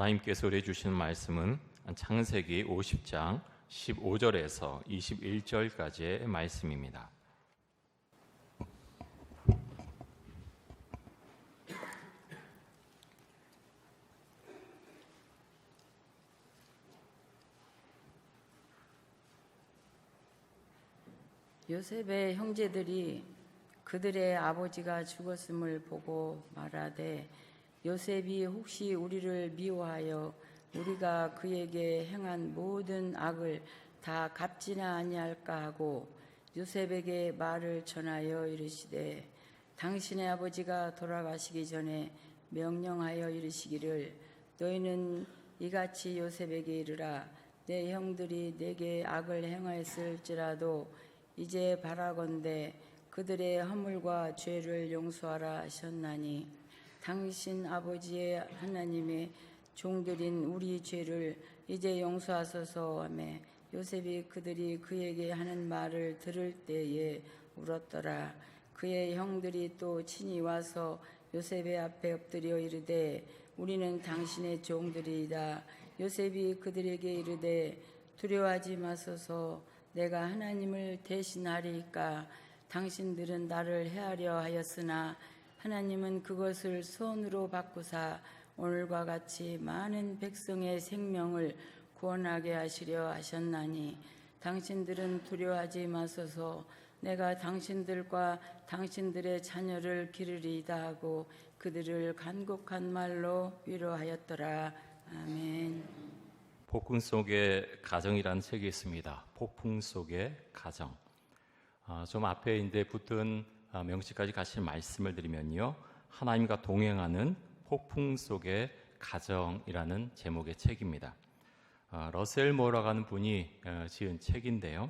하나님께서 우리에게 주시는 말씀은 창세기 50장 15절에서 21절까지의 말씀입니다. 요셉의 형제들이 그들의 아버지가 죽었음을 보고 말하되 요셉이 혹시 우리를 미워하여 우리가 그에게 행한 모든 악을 다 갚지나 아니할까 하고 요셉에게 말을 전하여 이르시되 당신의 아버지가 돌아가시기 전에 명령하여 이르시기를 너희는 이같이 요셉에게 이르라 내 형들이 내게 악을 행하였을지라도 이제 바라건대 그들의 허물과 죄를 용서하라 하셨나니 당신 아버지의 하나님의 종들인 우리 죄를 이제 용서하소서 하매 요셉이 그들이 그에게 하는 말을 들을 때에 울었더라. 그의 형들이 또 친히 와서 요셉의 앞에 엎드려 이르되 우리는 당신의 종들이다. 요셉이 그들에게 이르되 두려워하지 마소서 내가 하나님을 대신하리이까 당신들은 나를 해하려 하였으나 하나님은 그것을 손으로 바꾸사 오늘과 같이 많은 백성의 생명을 구원하게 하시려 하셨나니 당신들은 두려워하지 마소서 내가 당신들과 당신들의 자녀를 기르리이다 하고 그들을 간곡한 말로 위로하였더라. 아멘. 폭풍 속의 가정이라는 책이 있습니다. 폭풍 속의 가정. 좀 앞에 이제 붙은 명시까지 같이 말씀을 드리면요. 하나님과 동행하는 폭풍 속의 가정이라는 제목의 책입니다. 러셀 모어라고 하는 분이 지은 책인데요.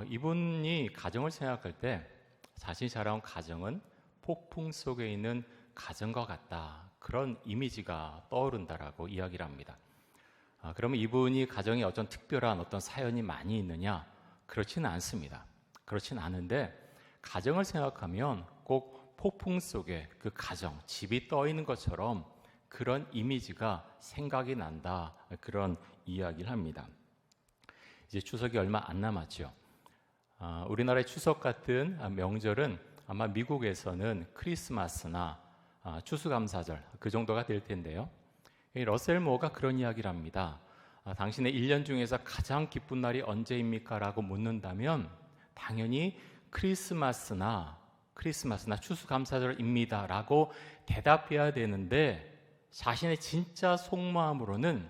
이분이 가정을 생각할 때 자신이 자라온 가정은 폭풍 속에 있는 가정과 같다. 그런 이미지가 떠오른다라고 이야기를 합니다. 그러면 이분이 가정에 어떤 특별한 어떤 사연이 많이 있느냐? 그렇지는 않습니다. 그렇지는 않은데 가정을 생각하면 꼭 폭풍 속에 그 가정, 집이 떠 있는 것처럼 그런 이미지가 생각이 난다. 그런 이야기를 합니다. 이제 추석이 얼마 안 남았죠. 우리나라의 추석 같은 명절은 아마 미국에서는 크리스마스나 추수감사절 그 정도가 될 텐데요. 러셀 모어가 그런 이야기를 합니다. 당신의 1년 중에서 가장 기쁜 날이 언제입니까? 라고 묻는다면 당연히 크리스마스나 추수감사절입니다. 라고 대답해야 되는데 자신의 진짜 속마음으로는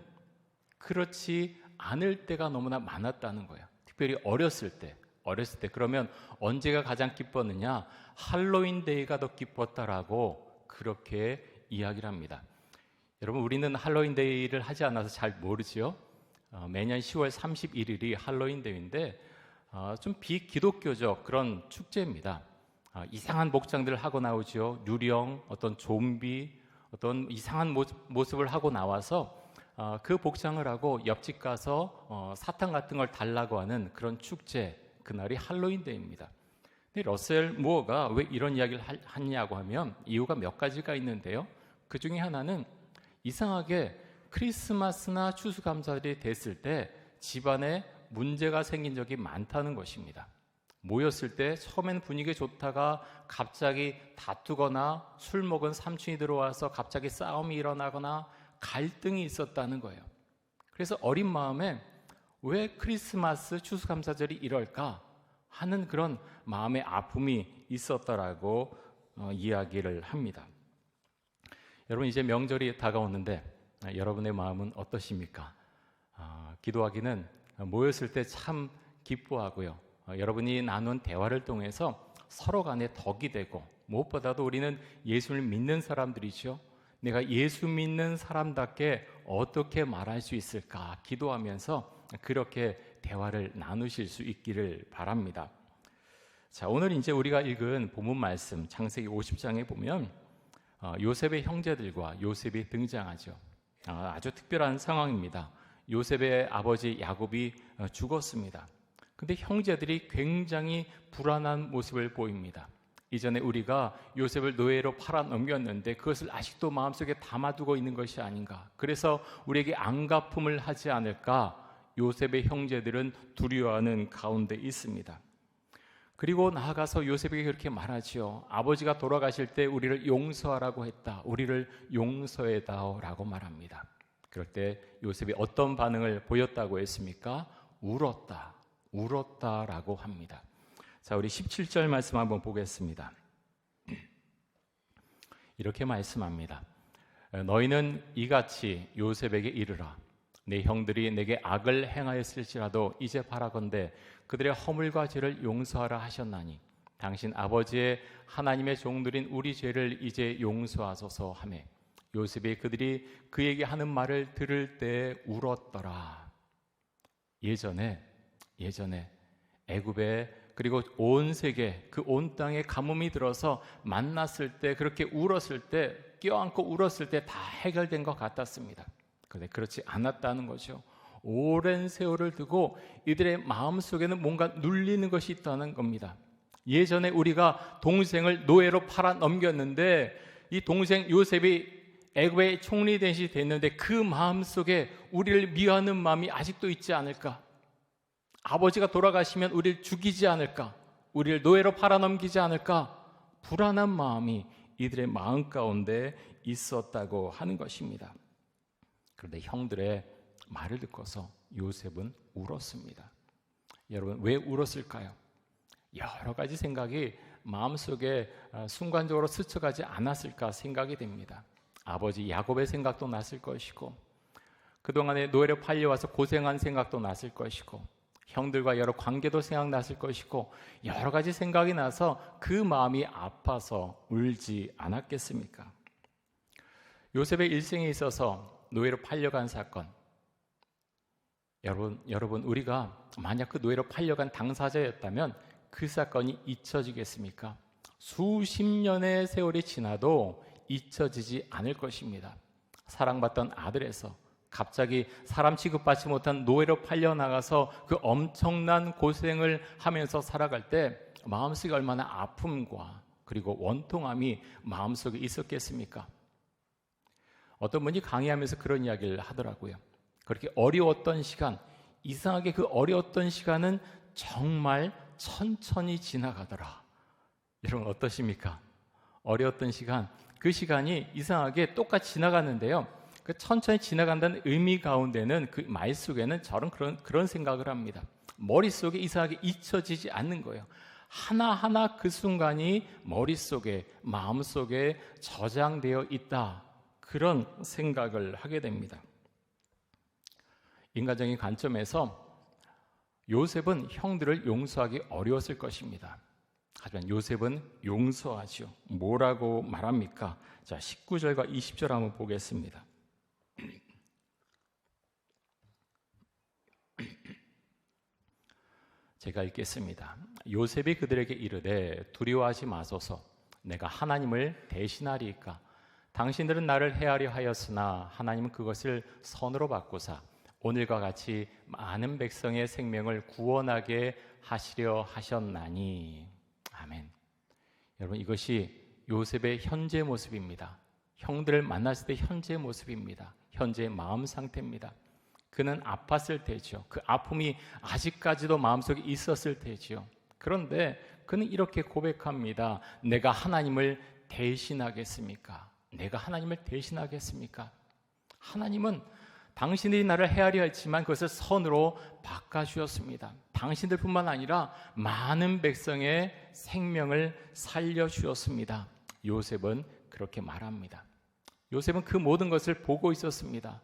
그렇지 않을 때가 너무나 많았다는 거예요. 특별히 어렸을 때 그러면 언제가 가장 기뻤느냐? 할로윈 데이가 더 기뻤다라고 그렇게 이야기를 합니다. 여러분 우리는 할로윈 데이를 하지 않아서 잘 모르죠. 매년 10월 31일이 할로윈 데이인데 좀 비기독교적 그런 축제입니다. 이상한 복장들을 하고 나오죠. 유령, 어떤 좀비, 어떤 이상한 모습을 하고 나와서 그 복장을 하고 옆집 가서 사탕 같은 걸 달라고 하는 그런 축제, 그날이 할로윈 데이입니다. 근데 러셀 무어가 왜 이런 이야기를 하냐고 하면 이유가 몇 가지가 있는데요. 그 중에 하나는 이상하게 크리스마스나 추수감사절이 됐을 때 집안에 문제가 생긴 적이 많다는 것입니다. 모였을 때 처음엔 분위기 좋다가 갑자기 다투거나 술 먹은 삼촌이 들어와서 갑자기 싸움이 일어나거나 갈등이 있었다는 거예요. 그래서 어린 마음에 왜 크리스마스 추수감사절이 이럴까 하는 그런 마음의 아픔이 있었다라고 이야기를 합니다. 여러분 이제 명절이 다가오는데 여러분의 마음은 어떠십니까? 기도하기는 모였을 때 참 기뻐하고요. 여러분이 나눈 대화를 통해서 서로 간에 덕이 되고 무엇보다도 우리는 예수를 믿는 사람들이죠. 내가 예수 믿는 사람답게 어떻게 말할 수 있을까 기도하면서 그렇게 대화를 나누실 수 있기를 바랍니다. 자, 오늘 이제 우리가 읽은 본문 말씀 창세기 50장에 보면 요셉의 형제들과 요셉이 등장하죠. 아주 특별한 상황입니다. 요셉의 아버지 야곱이 죽었습니다. 근데 형제들이 굉장히 불안한 모습을 보입니다. 이전에 우리가 요셉을 노예로 팔아 넘겼는데 그것을 아직도 마음속에 담아두고 있는 것이 아닌가. 그래서 우리에게 안갚음을 하지 않을까 요셉의 형제들은 두려워하는 가운데 있습니다. 그리고 나아가서 요셉에게 그렇게 말하지요. 아버지가 돌아가실 때 우리를 용서하라고 했다. 우리를 용서해다오라고 말합니다. 그럴 때 요셉이 어떤 반응을 보였다고 했습니까? 울었다라고 합니다. 자, 우리 17절 말씀 한번 보겠습니다. 이렇게 말씀합니다. 너희는 이같이 요셉에게 이르라. 내 형들이 내게 악을 행하였을지라도 이제 바라건대 그들의 허물과 죄를 용서하라 하셨나니 당신 아버지의 하나님의 종들인 우리 죄를 이제 용서하소서 하매 요셉이 그들이 그에게 하는 말을 들을 때 울었더라. 예전에 애굽에 그리고 온 세계 그 온 땅에 가뭄이 들어서 만났을 때 그렇게 울었을 때 껴안고 울었을 때 다 해결된 것 같았습니다. 그런데 그렇지 않았다는 거죠. 오랜 세월을 두고 이들의 마음속에는 뭔가 눌리는 것이 있다는 겁니다. 예전에 우리가 동생을 노예로 팔아 넘겼는데 이 동생 요셉이 애굽의 총리 대신이 됐는데 그 마음속에 우리를 미워하는 마음이 아직도 있지 않을까? 아버지가 돌아가시면 우리를 죽이지 않을까? 우리를 노예로 팔아넘기지 않을까? 불안한 마음이 이들의 마음 가운데 있었다고 하는 것입니다. 그런데 형들의 말을 듣고서 요셉은 울었습니다. 여러분, 왜 울었을까요? 여러 가지 생각이 마음속에 순간적으로 스쳐가지 않았을까 생각이 됩니다. 아버지 야곱의 생각도 났을 것이고 그동안에 노예로 팔려와서 고생한 생각도 났을 것이고 형들과 여러 관계도 생각났을 것이고 여러 가지 생각이 나서 그 마음이 아파서 울지 않았겠습니까? 요셉의 일생에 있어서 노예로 팔려간 사건, 여러분 우리가 만약 그 노예로 팔려간 당사자였다면 그 사건이 잊혀지겠습니까? 수십 년의 세월이 지나도 잊혀지지 않을 것입니다. 사랑받던 아들에서 갑자기 사람 취급받지 못한 노예로 팔려나가서 그 엄청난 고생을 하면서 살아갈 때 마음속에 얼마나 아픔과 그리고 원통함이 마음속에 있었겠습니까? 어떤 분이 강의하면서 그런 이야기를 하더라고요. 그렇게 어려웠던 시간, 이상하게 그 어려웠던 시간은 정말 천천히 지나가더라. 여러분 어떠십니까? 어려웠던 시간, 그 시간이 이상하게 똑같이 지나갔는데요. 그 천천히 지나간다는 의미 가운데는 그 말 속에는 저는 그런 생각을 합니다. 머릿속에 이상하게 잊혀지지 않는 거예요. 하나하나 그 순간이 머릿속에, 마음속에 저장되어 있다. 그런 생각을 하게 됩니다. 인간적인 관점에서 요셉은 형들을 용서하기 어려웠을 것입니다. 하지만 요셉은 용서하죠. 뭐라고 말합니까? 자, 19절과 20절 한번 보겠습니다. 제가 읽겠습니다. 요셉이 그들에게 이르되 두려워하지 마소서 내가 하나님을 대신하리이까 당신들은 나를 해하려 하였으나 하나님은 그것을 선으로 바꾸사 오늘과 같이 많은 백성의 생명을 구원하게 하시려 하셨나니. 아멘. 여러분 이것이 요셉의 현재 모습입니다. 형들을 만났을 때 현재 모습입니다. 현재의 마음 상태입니다. 그는 아팠을 때죠. 그 아픔이 아직까지도 마음속에 있었을 때죠. 그런데 그는 이렇게 고백합니다. 내가 하나님을 대신하겠습니까? 내가 하나님을 대신하겠습니까? 하나님은 당신들이 나를 헤아려 했지만 그것을 선으로 바꿔주었습니다. 당신들뿐만 아니라 많은 백성의 생명을 살려주었습니다. 요셉은 그렇게 말합니다. 요셉은 그 모든 것을 보고 있었습니다.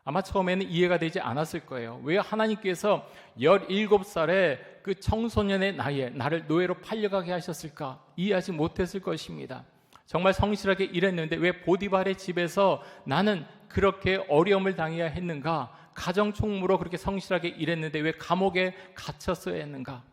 아마 처음에는 이해가 되지 않았을 거예요. 왜 하나님께서 17살의 그 청소년의 나이에 나를 노예로 팔려가게 하셨을까? 이해하지 못했을 것입니다. 정말 성실하게 일했는데 왜 보디발의 집에서 나는 그렇게 어려움을 당해야 했는가? 가정총무로 그렇게 성실하게 일했는데 왜 감옥에 갇혔어야 했는가?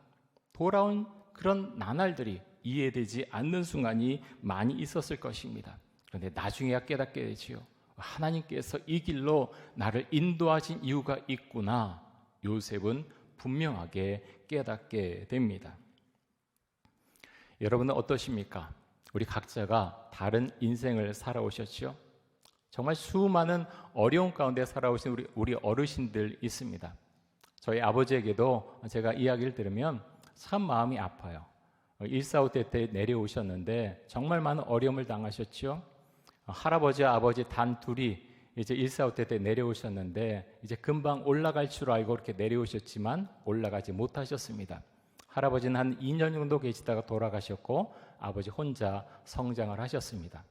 돌아온 그런 나날들이 이해되지 않는 순간이 많이 있었을 것입니다. 그런데 나중에야 깨닫게 되지요. 하나님께서 이 길로 나를 인도하신 이유가 있구나. 요셉은 분명하게 깨닫게 됩니다. 여러분은 어떠십니까? 우리 각자가 다른 인생을 살아오셨죠? 정말 수많은 어려운 가운데 살아오신 우리 어르신들 있습니다. 저희 아버지에게도 제가 이야기를 들으면 참 마음이 아파요. 145대 때 내려오셨는데 정말 많은 어려움을 당하셨죠. 할아버지와 아버지 단 둘이 이제 145대 때 내려오셨는데 이제 금방 올라갈 줄 알고 그렇게 내려오셨지만 올라가지 못하셨습니다. 할아버지는 한 2년 정도 계시다가 돌아가셨고 아버지 혼자 성장을 하셨습니다.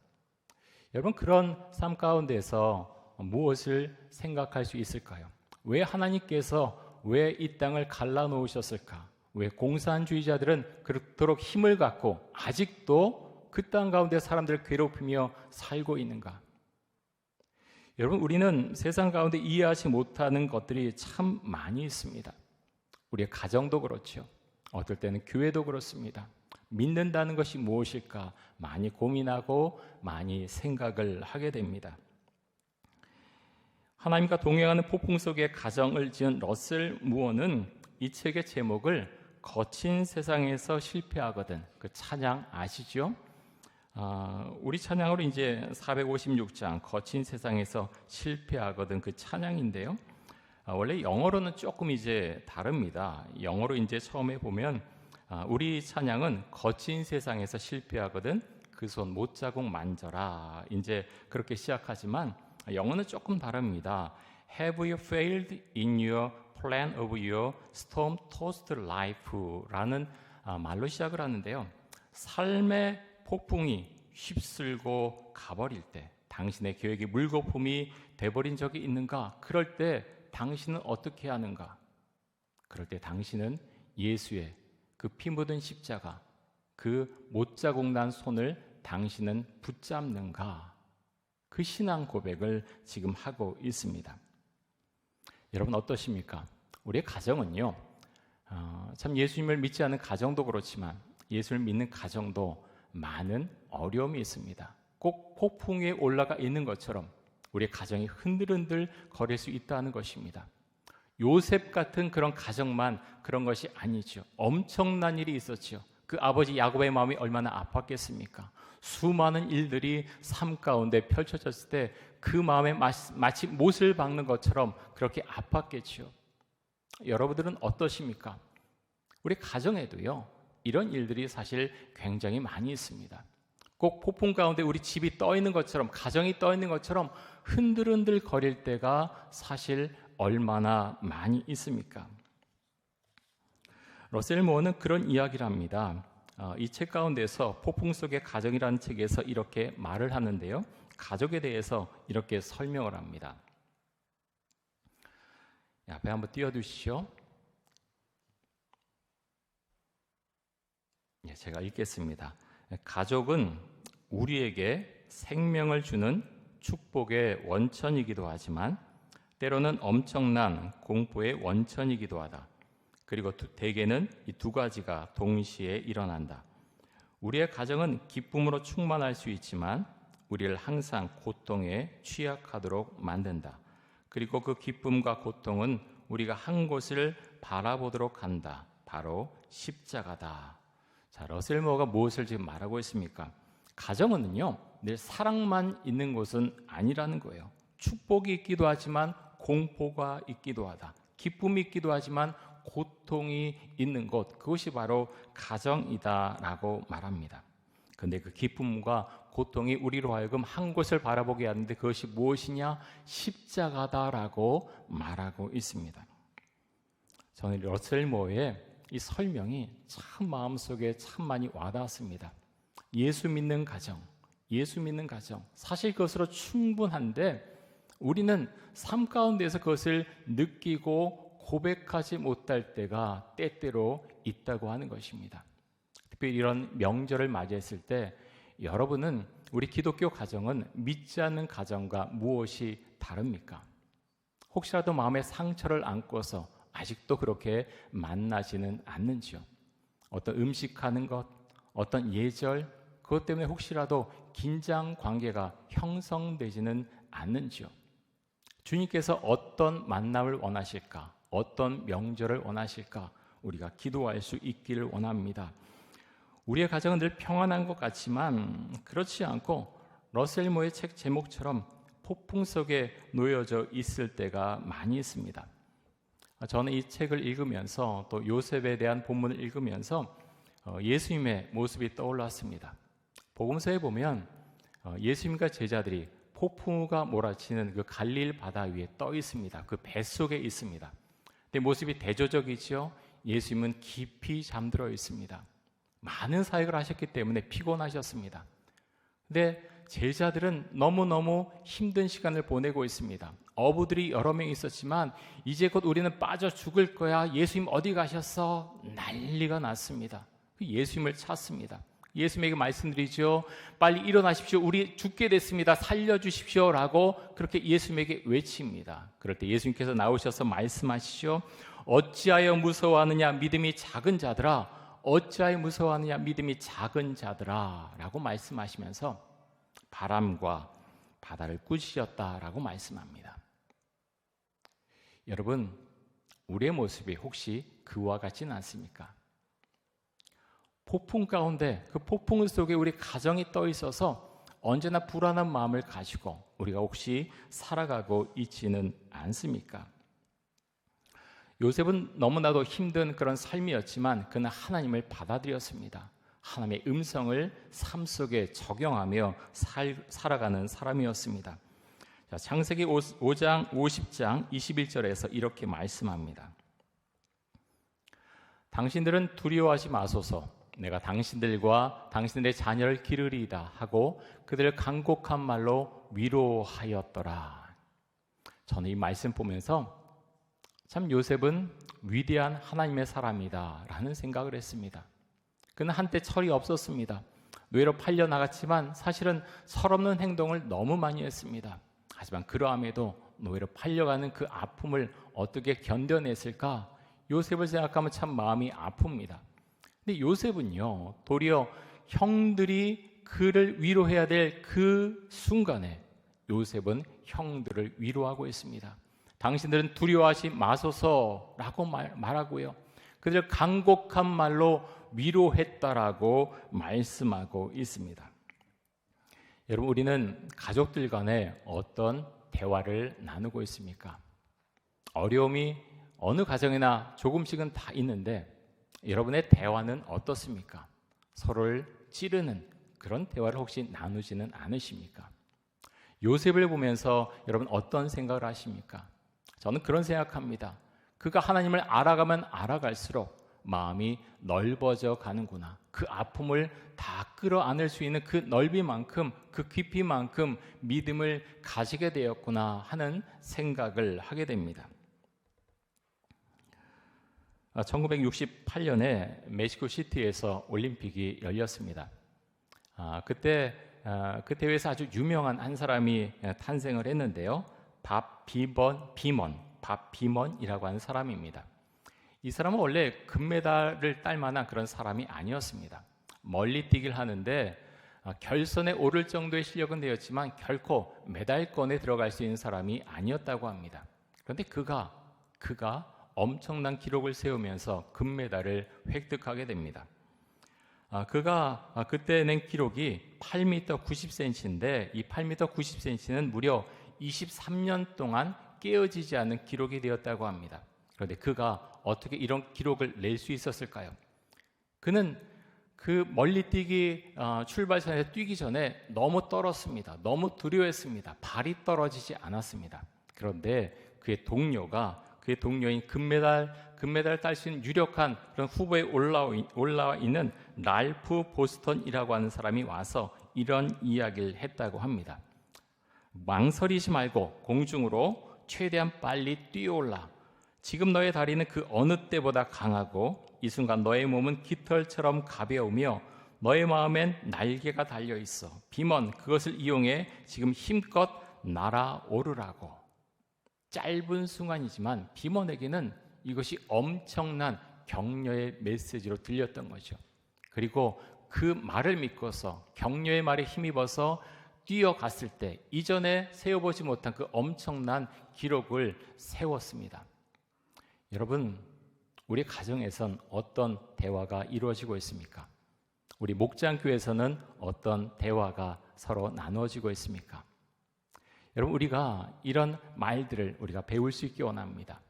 여러분, 그런 삶 가운데서 무엇을 생각할 수 있을까요? 왜 하나님께서 왜 이 땅을 갈라놓으셨을까? 왜 공산주의자들은 그토록 힘을 갖고 아직도 그 땅 가운데 사람들을 괴롭히며 살고 있는가? 여러분, 우리는 세상 가운데 이해하지 못하는 것들이 참 많이 있습니다. 우리의 가정도 그렇죠. 어떨 때는 교회도 그렇습니다. 믿는다는 것이 무엇일까 많이 고민하고 많이 생각을 하게 됩니다. 하나님과 동행하는 폭풍 속의 가정을 지은 러셀 무어는 이 책의 제목을 거친 세상에서 실패하거든, 그 찬양 아시죠? 우리 찬양으로 이제 456장 거친 세상에서 실패하거든 그 찬양인데요. 원래 영어로는 조금 이제 다릅니다. 영어로 이제 처음에 보면 우리 찬양은 거친 세상에서 실패하거든 그 손 못자국 만져라 이제 그렇게 시작하지만 영어는 조금 다릅니다. Have you failed in your plan of your storm-tossed life라는 말로 시작을 하는데요. 삶의 폭풍이 휩쓸고 가버릴 때 당신의 계획이 물거품이 돼버린 적이 있는가? 그럴 때 당신은 어떻게 하는가? 그럴 때 당신은 예수의 그 피 묻은 십자가, 그 못자국 난 손을 당신은 붙잡는가? 그 신앙 고백을 지금 하고 있습니다. 여러분 어떠십니까? 우리의 가정은요, 참 예수님을 믿지 않는 가정도 그렇지만 예수를 믿는 가정도 많은 어려움이 있습니다. 꼭 폭풍 위에 올라가 있는 것처럼 우리의 가정이 흔들흔들 거릴 수 있다는 것입니다. 요셉 같은 그런 가정만 그런 것이 아니죠. 엄청난 일이 있었죠. 그 아버지 야곱의 마음이 얼마나 아팠겠습니까? 수많은 일들이 삶 가운데 펼쳐졌을 때 그 마음에 마치 못을 박는 것처럼 그렇게 아팠겠죠. 여러분들은 어떠십니까? 우리 가정에도요, 이런 일들이 사실 굉장히 많이 있습니다. 꼭 폭풍 가운데 우리 집이 떠 있는 것처럼, 가정이 떠 있는 것처럼 흔들흔들 거릴 때가 사실 얼마나 많이 있습니까? 러셀 무어는 그런 이야기를 합니다. 이 책 가운데서 폭풍 속의 가정이라는 책에서 이렇게 말을 하는데요. 가족에 대해서 이렇게 설명을 합니다. 앞에 한번 띄워주시죠. 제가 읽겠습니다. 가족은 우리에게 생명을 주는 축복의 원천이기도 하지만 때로는 엄청난 공포의 원천이기도 하다. 그리고 대개는 이 두 가지가 동시에 일어난다. 우리의 가정은 기쁨으로 충만할 수 있지만 우리를 항상 고통에 취약하도록 만든다. 그리고 그 기쁨과 고통은 우리가 한 곳을 바라보도록 한다. 바로 십자가다. 자, 러셀 무어가 무엇을 지금 말하고 있습니까? 가정은요, 늘 사랑만 있는 곳은 아니라는 거예요. 축복이 있기도 하지만 공포가 있기도 하다. 기쁨이 있기도 하지만 고통이 있는 곳, 그것이 바로 가정이다라고 말합니다. 그런데 그 기쁨과 고통이 우리로 하여금 한 곳을 바라보게 하는데 그것이 무엇이냐? 십자가다라고 말하고 있습니다. 저는 러셀 무어의 이 설명이 참 마음속에 참 많이 와닿았습니다. 예수 믿는 가정, 예수 믿는 가정, 사실 그것으로 충분한데 우리는 삶 가운데서 그것을 느끼고 고백하지 못할 때가 때때로 있다고 하는 것입니다. 특별히 이런 명절을 맞이했을 때 여러분은 우리 기독교 가정은 믿지 않는 가정과 무엇이 다릅니까? 혹시라도 마음에 상처를 안고서 아직도 그렇게 만나지는 않는지요? 어떤 음식하는 것, 어떤 예절, 그것 때문에 혹시라도 긴장 관계가 형성되지는 않는지요? 주님께서 어떤 만남을 원하실까? 어떤 명절을 원하실까? 우리가 기도할 수 있기를 원합니다. 우리의 가정은 늘 평안한 것 같지만 그렇지 않고 러셀 모의 책 제목처럼 폭풍 속에 놓여져 있을 때가 많이 있습니다. 저는 이 책을 읽으면서 또 요셉에 대한 본문을 읽으면서 예수님의 모습이 떠올랐습니다. 복음서에 보면 예수님과 제자들이 폭풍우가 몰아치는 그 갈릴 바다 위에 떠 있습니다. 그 뱃속에 있습니다. 근데 모습이 대조적이죠. 예수님은 깊이 잠들어 있습니다. 많은 사역을 하셨기 때문에 피곤하셨습니다. 근데 제자들은 너무너무 힘든 시간을 보내고 있습니다. 어부들이 여러 명 있었지만 이제 곧 우리는 빠져 죽을 거야. 예수님 어디 가셨어? 난리가 났습니다. 예수님을 찾습니다. 예수님에게 말씀드리죠. 빨리 일어나십시오. 우리 죽게 됐습니다. 살려주십시오. 라고 그렇게 예수님에게 외칩니다. 그럴 때 예수님께서 나오셔서 말씀하시죠. 어찌하여 무서워하느냐 믿음이 작은 자들아. 어찌하여 무서워하느냐 믿음이 작은 자들아. 라고 말씀하시면서 바람과 바다를 꾸짖었다라고 말씀합니다. 여러분, 우리의 모습이 혹시 그와 같지는 않습니까? 폭풍 가운데 그 폭풍 속에 우리 가정이 떠 있어서 언제나 불안한 마음을 가지고 우리가 혹시 살아가고 있지는 않습니까? 요셉은 너무나도 힘든 그런 삶이었지만 그는 하나님을 받아들였습니다. 하나님의 음성을 삶 속에 적용하며 살아가는 사람이었습니다. 자, 창세기 5장 50장 21절에서 이렇게 말씀합니다. 당신들은 두려워하지 마소서. 내가 당신들과 당신들의 자녀를 기르리이다 하고 그들을 간곡한 말로 위로하였더라. 저는 이 말씀 보면서 참 요셉은 위대한 하나님의 사람이다 라는 생각을 했습니다. 그는 한때 철이 없었습니다. 노예로 팔려 나갔지만 사실은 철없는 행동을 너무 많이 했습니다. 하지만 그러함에도 노예로 팔려가는 그 아픔을 어떻게 견뎌냈을까? 요셉을 생각하면 참 마음이 아픕니다. 근데 요셉은요, 도리어 형들이 그를 위로해야 될 그 순간에 요셉은 형들을 위로하고 있습니다. 당신들은 두려워하지 마소서라고 말하고요. 그들 간곡한 말로 위로했다라고 말씀하고 있습니다. 여러분, 우리는 가족들 간에 어떤 대화를 나누고 있습니까? 어려움이 어느 가정이나 조금씩은 다 있는데 여러분의 대화는 어떻습니까? 서로를 찌르는 그런 대화를 혹시 나누지는 않으십니까? 요셉을 보면서 여러분 어떤 생각을 하십니까? 저는 그런 생각합니다. 그가 하나님을 알아가면 알아갈수록 마음이 넓어져 가는구나. 그 아픔을 다 끌어안을 수 있는 그 넓이만큼, 그 깊이만큼 믿음을 가지게 되었구나 하는 생각을 하게 됩니다. 1968년에 멕시코 시티에서 올림픽이 열렸습니다. 그때 그 대회에서 아주 유명한 한 사람이 탄생을 했는데요. 밥 비먼이라고 하는 사람입니다. 이 사람은 원래 금메달을 딸 만한 그런 사람이 아니었습니다. 멀리 뛰기를 하는데 결선에 오를 정도의 실력은 되었지만 결코 메달권에 들어갈 수 있는 사람이 아니었다고 합니다. 그런데 그가 엄청난 기록을 세우면서 금메달을 획득하게 됩니다. 그가 그때 낸 기록이 8m 90cm인데 이 8m 90cm는 무려 23년 동안 깨어지지 않은 기록이 되었다고 합니다. 그런데 그가 어떻게 이런 기록을 낼 수 있었을까요? 그는 그 멀리뛰기 출발선에 뛰기 전에 너무 떨었습니다. 너무 두려워했습니다. 발이 떨어지지 않았습니다. 그런데 그의 동료인 금메달을 딸 수 있는 유력한 그런 후보에 올라와 있는 랄프 보스턴이라고 하는 사람이 와서 이런 이야기를 했다고 합니다. 망설이지 말고 공중으로 최대한 빨리 뛰어올라. 지금 너의 다리는 그 어느 때보다 강하고 이 순간 너의 몸은 깃털처럼 가벼우며 너의 마음엔 날개가 달려있어. 비먼, 그것을 이용해 지금 힘껏 날아오르라고. 짧은 순간이지만 비먼에게는 이것이 엄청난 격려의 메시지로 들렸던 거죠. 그리고 그 말을 믿고서 격려의 말에 힘입어서 뛰어갔을 때 이전에 세워보지 못한 그 엄청난 기록을 세웠습니다. 여러분, 우리 가정에선 어떤 대화가 이루어지고 있습니까? 우리 목장교회에서는 어떤 대화가 서로 나누어지고 있습니까? 여러분, 우리가 이런 말들을 우리가 배울 수 있기 원합니다.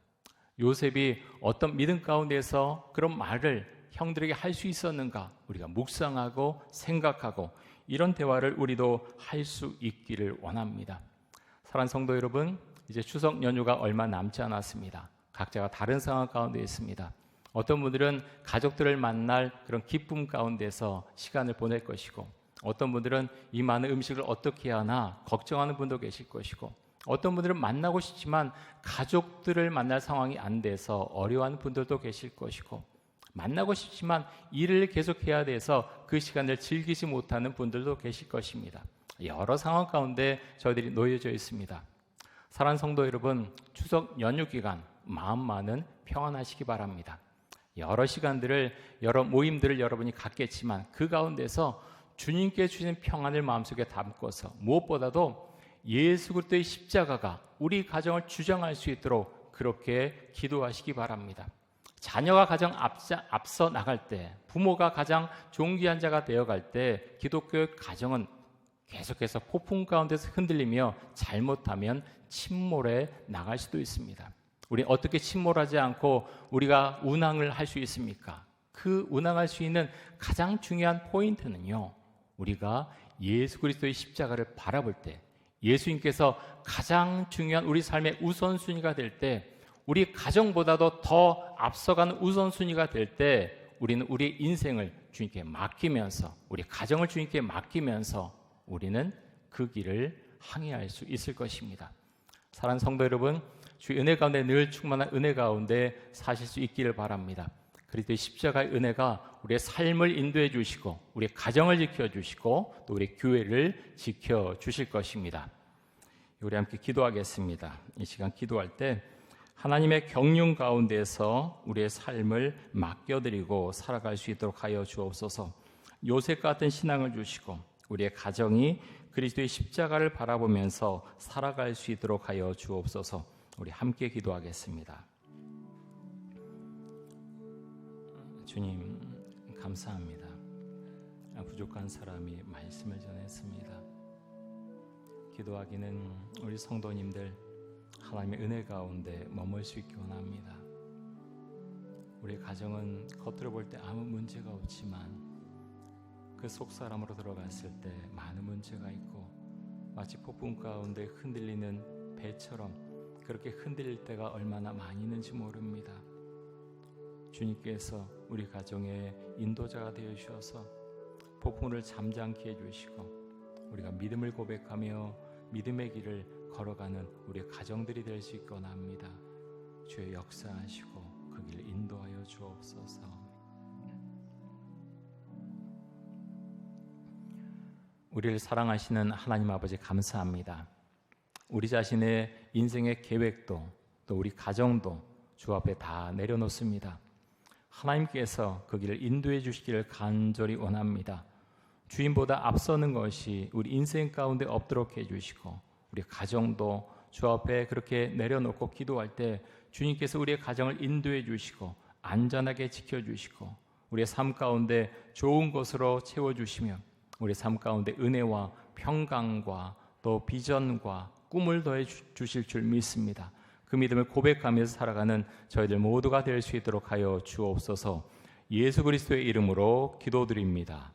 요셉이 어떤 믿음 가운데서 그런 말을 형들에게 할 수 있었는가? 우리가 묵상하고 생각하고 이런 대화를 우리도 할 수 있기를 원합니다. 사랑하는 성도 여러분, 이제 추석 연휴가 얼마 남지 않았습니다. 각자가 다른 상황 가운데 있습니다. 어떤 분들은 가족들을 만날 그런 기쁨 가운데서 시간을 보낼 것이고, 어떤 분들은 이 많은 음식을 어떻게 하나 걱정하는 분도 계실 것이고, 어떤 분들은 만나고 싶지만 가족들을 만날 상황이 안 돼서 어려워하는 분들도 계실 것이고, 만나고 싶지만 일을 계속해야 돼서 그 시간을 즐기지 못하는 분들도 계실 것입니다. 여러 상황 가운데 저희들이 놓여져 있습니다. 사랑하는 성도 여러분, 추석 연휴 기간 마음만은 평안하시기 바랍니다. 여러 시간들을, 여러 모임들을 여러분이 갖겠지만 그 가운데서 주님께 주신 평안을 마음속에 담고서 무엇보다도 예수 그리스도의 십자가가 우리 가정을 주장할 수 있도록 그렇게 기도하시기 바랍니다. 자녀가 가장 앞서 나갈 때, 부모가 가장 존귀한 자가 되어갈 때 기독교의 가정은 계속해서 폭풍 가운데서 흔들리며 잘못하면 침몰해 나갈 수도 있습니다. 우리 어떻게 침몰하지 않고 우리가 운항을 할 수 있습니까? 그 운항할 수 있는 가장 중요한 포인트는요, 우리가 예수 그리스도의 십자가를 바라볼 때, 예수님께서 가장 중요한 우리 삶의 우선순위가 될 때, 우리 가정보다도 더 앞서가는 우선순위가 될 때 우리는 우리의 인생을 주님께 맡기면서, 우리 가정을 주님께 맡기면서 우리는 그 길을 항해할 수 있을 것입니다. 사랑하는 성도 여러분, 주의 은혜 가운데 늘 충만한 은혜 가운데 사실 수 있기를 바랍니다. 그리스도의 십자가의 은혜가 우리의 삶을 인도해 주시고 우리의 가정을 지켜주시고 또 우리 교회를 지켜주실 것입니다. 우리 함께 기도하겠습니다. 이 시간 기도할 때 하나님의 경륜 가운데서 우리의 삶을 맡겨드리고 살아갈 수 있도록 하여 주옵소서. 요셉 같은 신앙을 주시고 우리의 가정이 그리스도의 십자가를 바라보면서 살아갈 수 있도록 하여 주옵소서. 우리 함께 기도하겠습니다. 주님, 감사합니다. 부족한 사람이 말씀을 전했습니다. 기도하기는 우리 성도님들 하나님의 은혜 가운데 머물 수 있기 원합니다. 우리 가정은 겉으로 볼 때 아무 문제가 없지만 그 속사람으로 들어갔을 때 많은 문제가 있고 마치 폭풍 가운데 흔들리는 배처럼 그렇게 흔들릴 때가 얼마나 많이 있는지 모릅니다. 주님께서 우리 가정의 인도자가 되어 주셔서 폭풍을 잠잠케 해주시고 우리가 믿음을 고백하며 믿음의 길을 걸어가는 우리 가정들이 될 수 있기 원합니다. 주의 역사하시고 그 길을 인도하여 주옵소서. 우리를 사랑하시는 하나님 아버지 감사합니다. 우리 자신의 인생의 계획도 또 우리 가정도 주 앞에 다 내려놓습니다. 하나님께서 그 길을 인도해 주시기를 간절히 원합니다. 주인보다 앞서는 것이 우리 인생 가운데 없도록 해주시고 우리 가정도 주 앞에 그렇게 내려놓고 기도할 때 주님께서 우리의 가정을 인도해 주시고 안전하게 지켜주시고 우리의 삶 가운데 좋은 것으로 채워주시며 우리 삶 가운데 은혜와 평강과 또 비전과 꿈을 더해 주실 줄 믿습니다. 그 믿음을 고백하면서 살아가는 저희들 모두가 될 수 있도록 하여 주옵소서. 예수 그리스도의 이름으로 기도드립니다.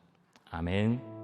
아멘.